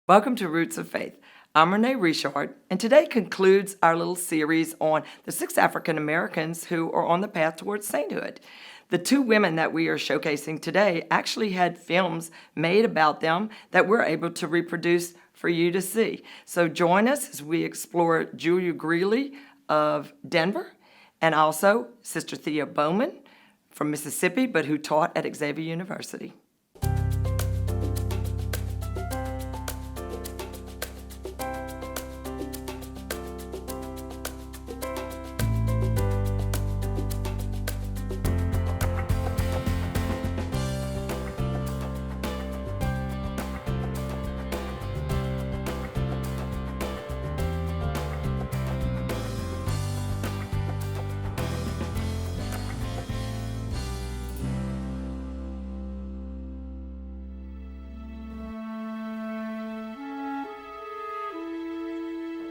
Welcome to Roots of Faith. I'm Renee Richard, and today concludes our little series on the 6 African Americans who are on the path towards sainthood. The 2 women that we are showcasing today actually had films made about them that we're able to reproduce for you to see. So join us as we explore Julia Greeley of Denver, and also Sister Thea Bowman from Mississippi, but who taught at Xavier University.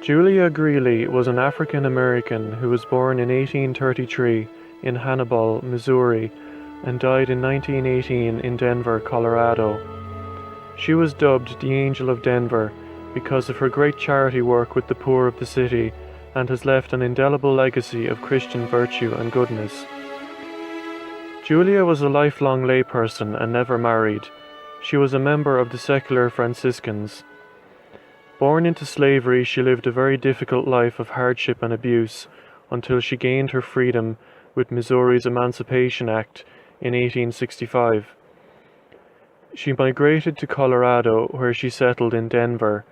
Julia Greeley was an African American who was born in 1833 in Hannibal, Missouri, and died in 1918 in Denver, Colorado. She was dubbed the Angel of Denver because of her great charity work with the poor of the city, and has left an indelible legacy of Christian virtue and goodness. Julia was a lifelong layperson and never married. She was a member of the secular Franciscans. Born into slavery, she lived a very difficult life of hardship and abuse until she gained her freedom with Missouri's Emancipation Act in 1865. She migrated to Colorado, where she settled in Denver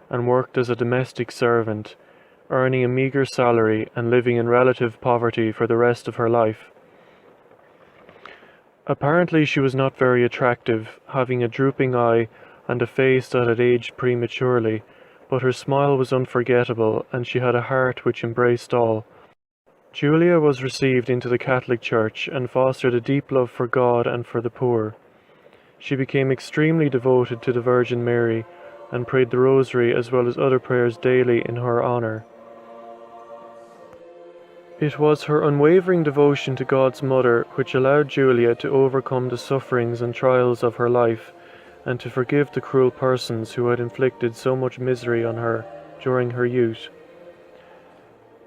and worked as a domestic servant, earning a meager salary and living in relative poverty for the rest of her life. Apparently she was not very attractive, having a drooping eye and a face that had aged prematurely, but her smile was unforgettable, and she had a heart which embraced all. Julia was received into the Catholic Church and fostered a deep love for God and for the poor. She became extremely devoted to the Virgin Mary and prayed the Rosary as well as other prayers daily in her honor. It was her unwavering devotion to God's Mother which allowed Julia to overcome the sufferings and trials of her life, and to forgive the cruel persons who had inflicted so much misery on her during her youth.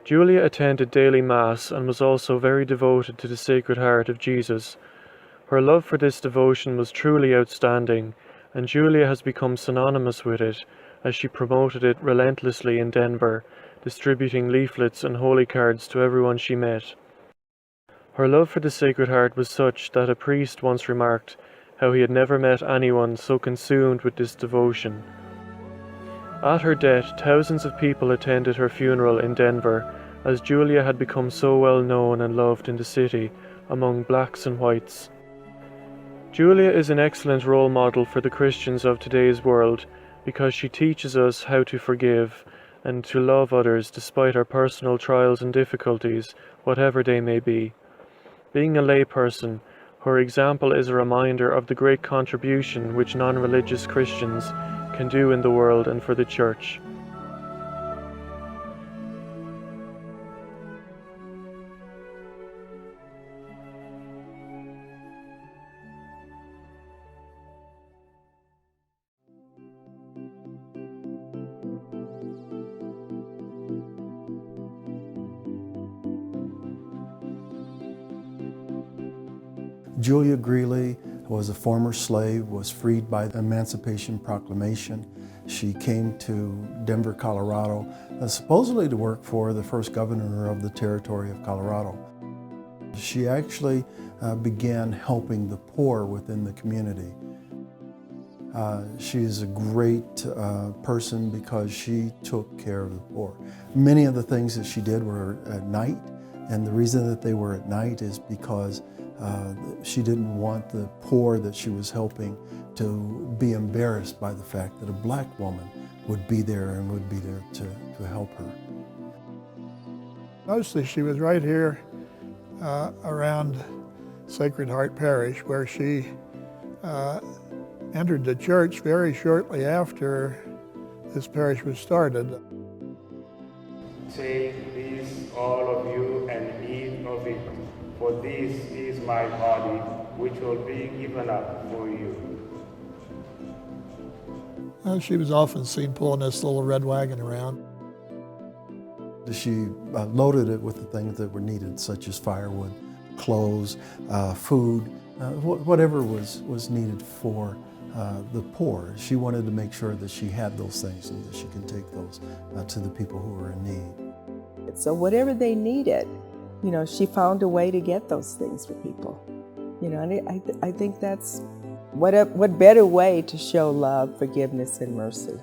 Julia attended daily Mass and was also very devoted to the Sacred Heart of Jesus. Her love for this devotion was truly outstanding, and Julia has become synonymous with it as she promoted it relentlessly in Denver, distributing leaflets and holy cards to everyone she met. Her love for the Sacred Heart was such that a priest once remarked how he had never met anyone so consumed with this devotion. At her death, thousands of people attended her funeral in Denver, as Julia had become so well known and loved in the city among blacks and whites. Julia is an excellent role model for the Christians of today's world because she teaches us how to forgive and to love others despite our personal trials and difficulties, whatever they may be. Being a layperson, her example is a reminder of the great contribution which non-religious Christians can do in the world and for the Church. Julia Greeley was a former slave, was freed by the Emancipation Proclamation. She came to Denver, Colorado, supposedly to work for the first governor of the territory of Colorado. She actually began helping the poor within the community. She is a great person because she took care of the poor. Many of the things that she did were at night, and the reason that they were at night is because she didn't want the poor that she was helping to be embarrassed by the fact that a black woman would be there and would be there to help her. Mostly she was right here around Sacred Heart Parish, where she entered the church very shortly after this parish was started. Take this, all of you, and eat of it, for this is my body, which will be given up for you. She was often seen pulling this little red wagon around. She loaded it with the things that were needed, such as firewood, clothes, food, whatever was needed for the poor. She wanted to make sure that she had those things and that she could take those to the people who were in need. So whatever they needed, you know, she found a way to get those things for people. You know, and I think that's what better way to show love, forgiveness, and mercy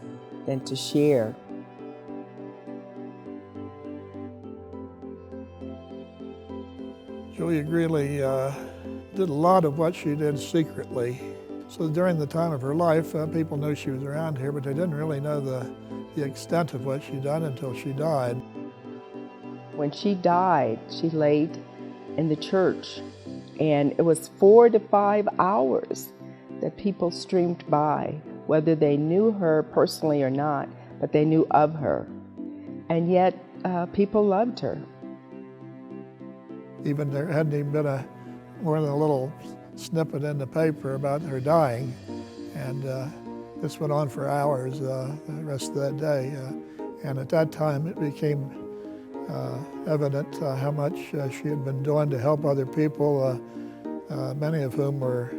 than to share. Julia Greeley did a lot of what she did secretly. So during the time of her life, people knew she was around here, but they didn't really know the extent of what she'd done until she died. When she died, she laid in the church, and it was 4 to 5 hours that people streamed by, whether they knew her personally or not, but they knew of her. And yet, people loved her. Even there hadn't even been more than a little snippet in the paper about her dying, and this went on for hours the rest of that day. And at that time, it became evident how much she had been doing to help other people, many of whom were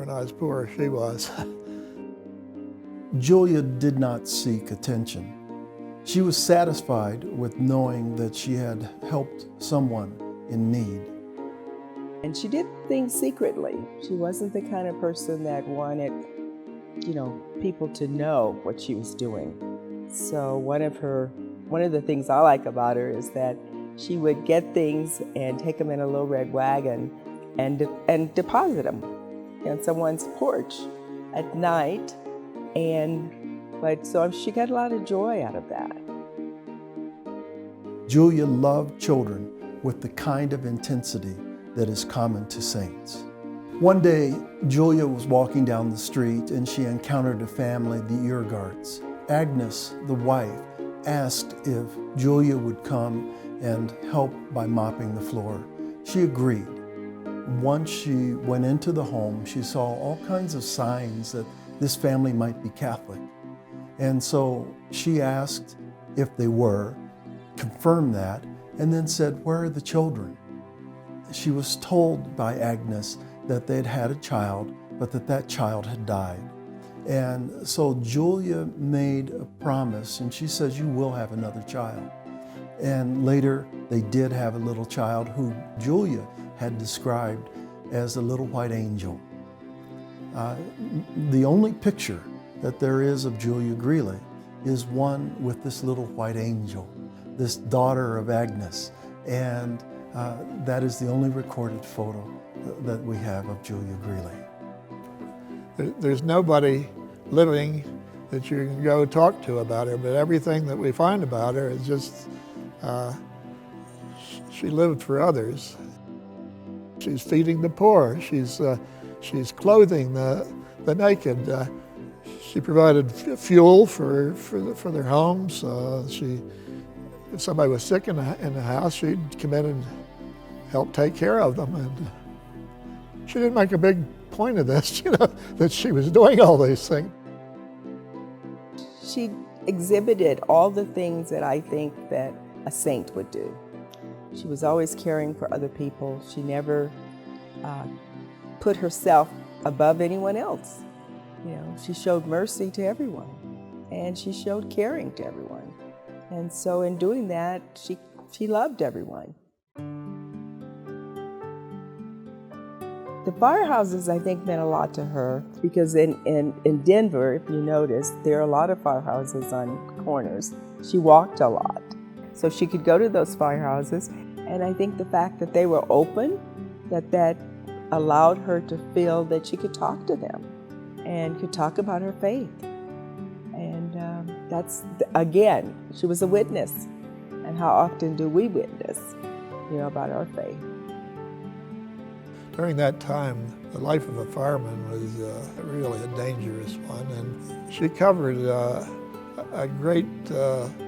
not as poor as she was. Julia did not seek attention. She was satisfied with knowing that she had helped someone in need. And she did things secretly. She wasn't the kind of person that wanted, you know, people to know what she was doing. So one of the things I like about her is that she would get things and take them in a little red wagon and deposit them on someone's porch at night. So she got a lot of joy out of that. Julia loved children with the kind of intensity that is common to saints. One day, Julia was walking down the street and she encountered a family, the Eargarts. Agnes, the wife, asked if Julia would come and help by mopping the floor. She agreed. Once she went into the home, she saw all kinds of signs that this family might be Catholic. And so she asked if they were, confirmed that, and then said, "Where are the children?" She was told by Agnes that they'd had a child, but that child had died. And so Julia made a promise, and she says, "You will have another child." And later, they did have a little child who Julia had described as a little white angel. The only picture that there is of Julia Greeley is one with this little white angel, this daughter of Agnes, and that is the only recorded photo that we have of Julia Greeley. There's nobody living that you can go talk to about her, but everything that we find about her is just, she lived for others. She's feeding the poor, she's clothing the naked. She provided fuel for their homes. If somebody was sick in the house, she'd come in and help take care of them. And she didn't make a big point of this, that she was doing all these things. She exhibited all the things that I think that a saint would do. She was always caring for other people. She never put herself above anyone else. She showed mercy to everyone, and she showed caring to everyone. And so in doing that, she loved everyone. The firehouses, I think, meant a lot to her because in Denver, if you notice, there are a lot of firehouses on corners. She walked a lot. So she could go to those firehouses, and I think the fact that they were open, that allowed her to feel that she could talk to them and could talk about her faith. And that's, again, she was a witness. And how often do we witness, about our faith? During that time, the life of a fireman was really a dangerous one, and she covered a great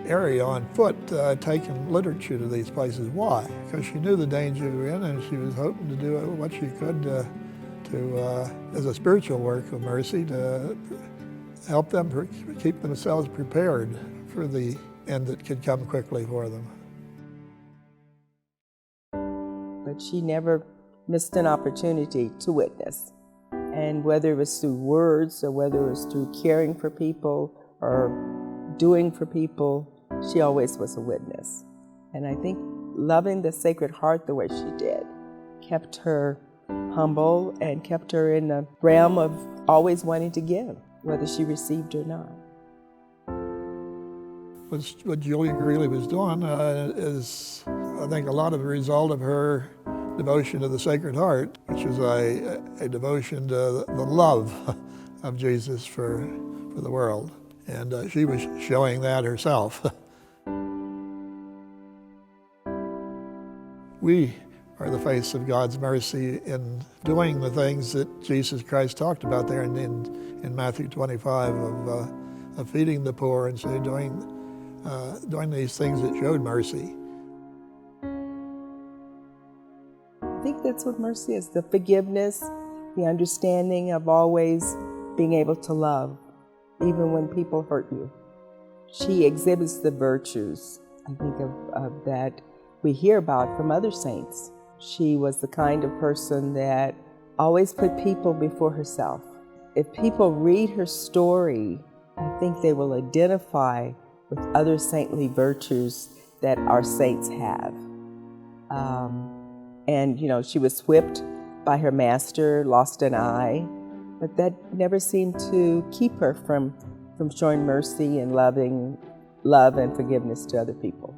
area on foot, taking literature to these places. Why? Because she knew the danger we were in, and she was hoping to do what she could to as a spiritual work of mercy, to help them keep themselves prepared for the end that could come quickly for them. But she never missed an opportunity to witness. And whether it was through words or whether it was through caring for people or doing for people, she always was a witness. And I think loving the Sacred Heart the way she did kept her humble and kept her in the realm of always wanting to give, whether she received or not. What Julia Greeley was doing is, I think, a lot of the result of her devotion to the Sacred Heart, which is a devotion to the love of Jesus for the world. And she was showing that herself. We are the face of God's mercy in doing the things that Jesus Christ talked about there in Matthew 25 of feeding the poor and so doing these things that showed mercy. I think that's what mercy is, the forgiveness, the understanding of always being able to love, even when people hurt you. She exhibits the virtues, I think, of that we hear about from other saints. She was the kind of person that always put people before herself. If people read her story, I think they will identify with other saintly virtues that our saints have. And, you know, she was whipped by her master, lost an eye, but that never seemed to keep her from showing mercy and love and forgiveness to other people.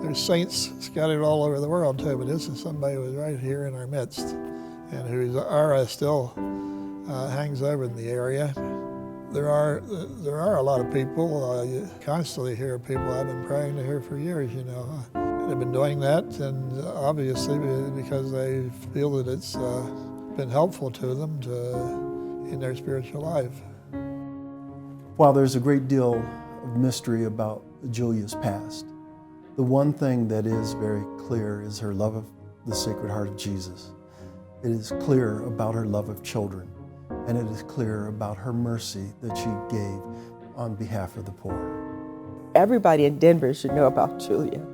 There's saints scattered all over the world too, but this is somebody who was right here in our midst and whose aura still hangs over in the area. There are a lot of people, you constantly hear people, I've been praying to her for years, you know. They've been doing that, and obviously because they feel that it's been helpful to them in their spiritual life. While there's a great deal of mystery about Julia's past, the one thing that is very clear is her love of the Sacred Heart of Jesus. It is clear about her love of children, and it is clear about her mercy that she gave on behalf of the poor. Everybody in Denver should know about Julia.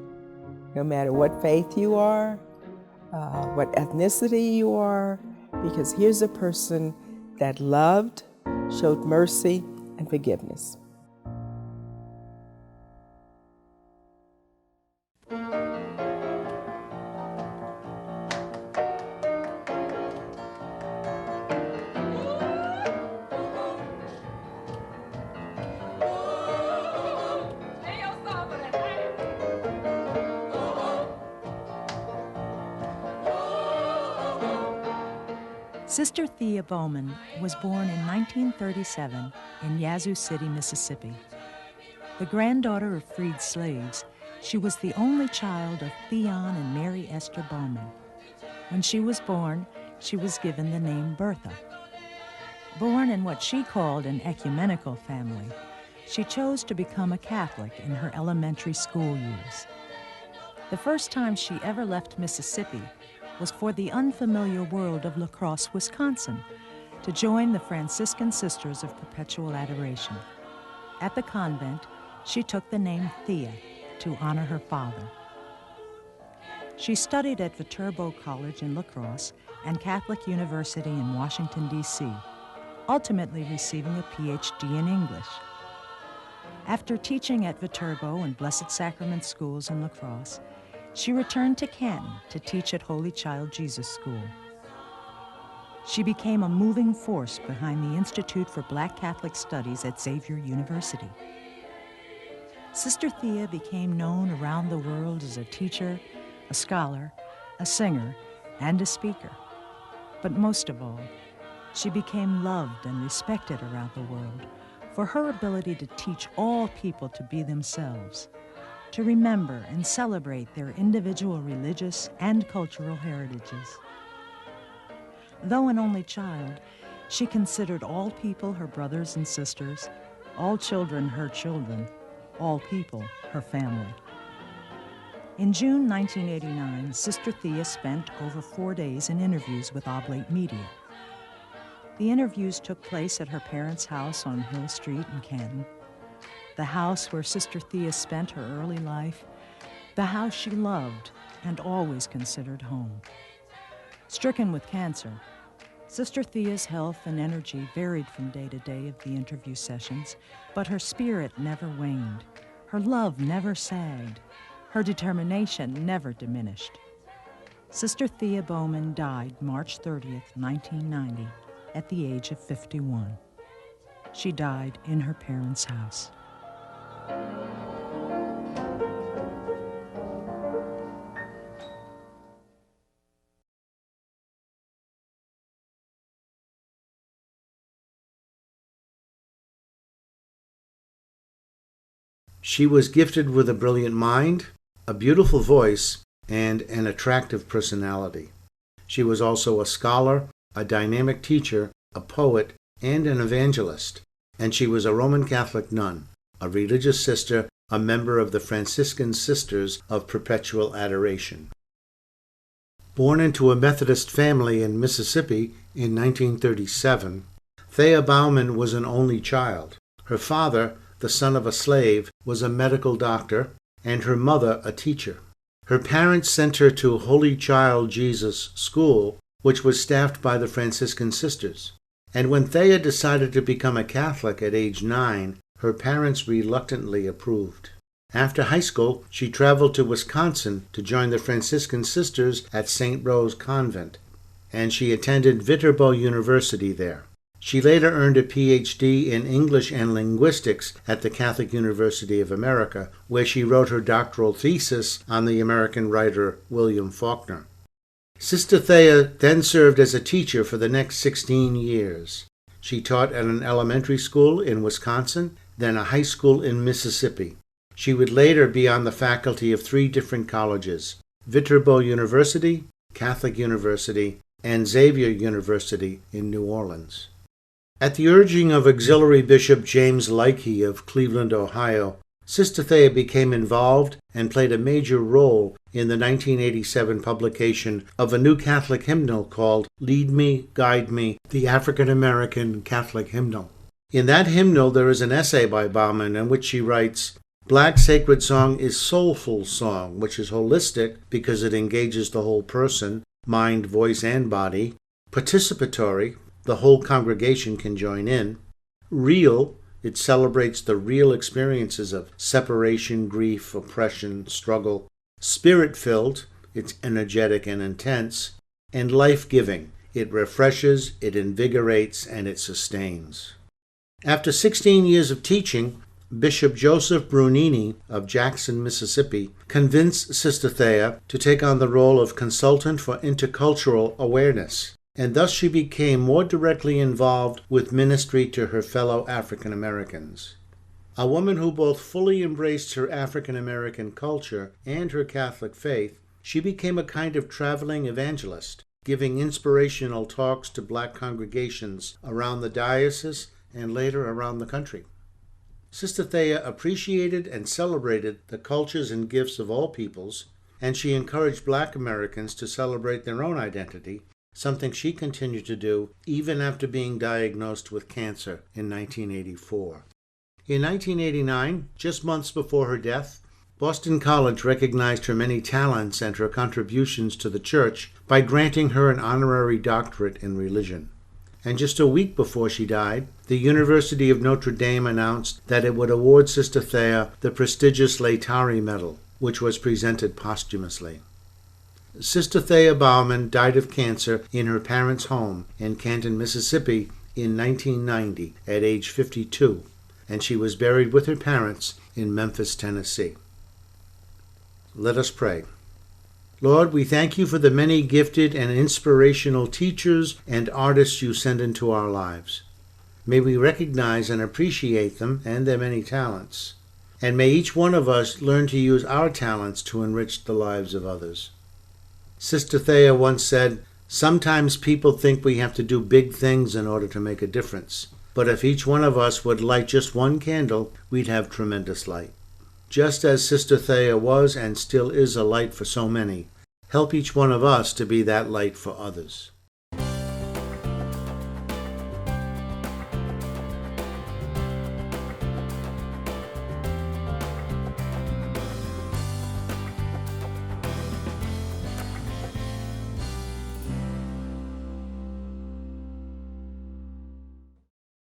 No matter what faith you are, what ethnicity you are, because here's a person that loved, showed mercy and forgiveness. Sister Thea Bowman was born in 1937 in Yazoo City, Mississippi. The granddaughter of freed slaves, she was the only child of Theon and Mary Esther Bowman. When she was born, she was given the name Bertha. Born in what she called an ecumenical family, she chose to become a Catholic in her elementary school years. The first time she ever left Mississippi was for the unfamiliar world of La Crosse, Wisconsin, to join the Franciscan Sisters of Perpetual Adoration. At the convent, she took the name Thea to honor her father. She studied at Viterbo College in La Crosse and Catholic University in Washington, D.C., ultimately receiving a Ph.D. in English. After teaching at Viterbo and Blessed Sacrament schools in La Crosse, she returned to Canton to teach at Holy Child Jesus School. She became a moving force behind the Institute for Black Catholic Studies at Xavier University. Sister Thea became known around the world as a teacher, a scholar, a singer, and a speaker. But most of all, she became loved and respected around the world for her ability to teach all people to be themselves, to remember and celebrate their individual religious and cultural heritages. Though an only child, she considered all people her brothers and sisters, all children her children, all people her family. In June 1989, Sister Thea spent over 4 days in interviews with Oblate Media. The interviews took place at her parents' house on Hill Street in Canton, the house where Sister Thea spent her early life, the house she loved and always considered home. Stricken with cancer, Sister Thea's health and energy varied from day to day of the interview sessions, but her spirit never waned. Her love never sagged. Her determination never diminished. Sister Thea Bowman died March 30th, 1990, at the age of 51. She died in her parents' house. She was gifted with a brilliant mind, a beautiful voice, and an attractive personality. She was also a scholar, a dynamic teacher, a poet, and an evangelist. And she was a Roman Catholic nun, a religious sister, a member of the Franciscan Sisters of Perpetual Adoration. Born into a Methodist family in Mississippi in 1937, Thea Bowman was an only child. Her father, the son of a slave, was a medical doctor, and her mother a teacher. Her parents sent her to Holy Child Jesus School, which was staffed by the Franciscan Sisters. And when Thea decided to become a Catholic at age 9, her parents reluctantly approved. After high school, she traveled to Wisconsin to join the Franciscan Sisters at St. Rose Convent, and she attended Viterbo University there. She later earned a Ph.D. in English and Linguistics at the Catholic University of America, where she wrote her doctoral thesis on the American writer William Faulkner. Sister Thea then served as a teacher for the next 16 years. She taught at an elementary school in Wisconsin, then a high school in Mississippi. She would later be on the faculty of 3 different colleges: Viterbo University, Catholic University, and Xavier University in New Orleans. At the urging of Auxiliary Bishop James Leakey of Cleveland, Ohio, Sister Thea became involved and played a major role in the 1987 publication of a new Catholic hymnal called Lead Me, Guide Me, the African American Catholic Hymnal. In that hymnal there is an essay by Bauman in which she writes, "Black sacred song is soulful song, which is holistic because it engages the whole person, mind, voice, and body. Participatory, the whole congregation can join in. Real, it celebrates the real experiences of separation, grief, oppression, struggle. Spirit-filled, it's energetic and intense. And life-giving, it refreshes, it invigorates, and it sustains." After 16 years of teaching, Bishop Joseph Brunini of Jackson, Mississippi, convinced Sister Thea to take on the role of consultant for intercultural awareness, and thus she became more directly involved with ministry to her fellow African Americans. A woman who both fully embraced her African American culture and her Catholic faith, she became a kind of traveling evangelist, giving inspirational talks to Black congregations around the diocese and later around the country. Sister Thea appreciated and celebrated the cultures and gifts of all peoples, and she encouraged Black Americans to celebrate their own identity, something she continued to do even after being diagnosed with cancer in 1984. In 1989, just months before her death, Boston College recognized her many talents and her contributions to the church by granting her an honorary doctorate in religion. And just a week before she died, the University of Notre Dame announced that it would award Sister Thea the prestigious Laetare Medal, which was presented posthumously. Sister Thea Bowman died of cancer in her parents' home in Canton, Mississippi in 1990 at age 52, and she was buried with her parents in Memphis, Tennessee. Let us pray. Lord, we thank you for the many gifted and inspirational teachers and artists you send into our lives. May we recognize and appreciate them and their many talents, and may each one of us learn to use our talents to enrich the lives of others. Sister Thea once said, "Sometimes people think we have to do big things in order to make a difference, but if each one of us would light just one candle, we'd have tremendous light." Just as Sister Thea was and still is a light for so many, help each one of us to be that light for others.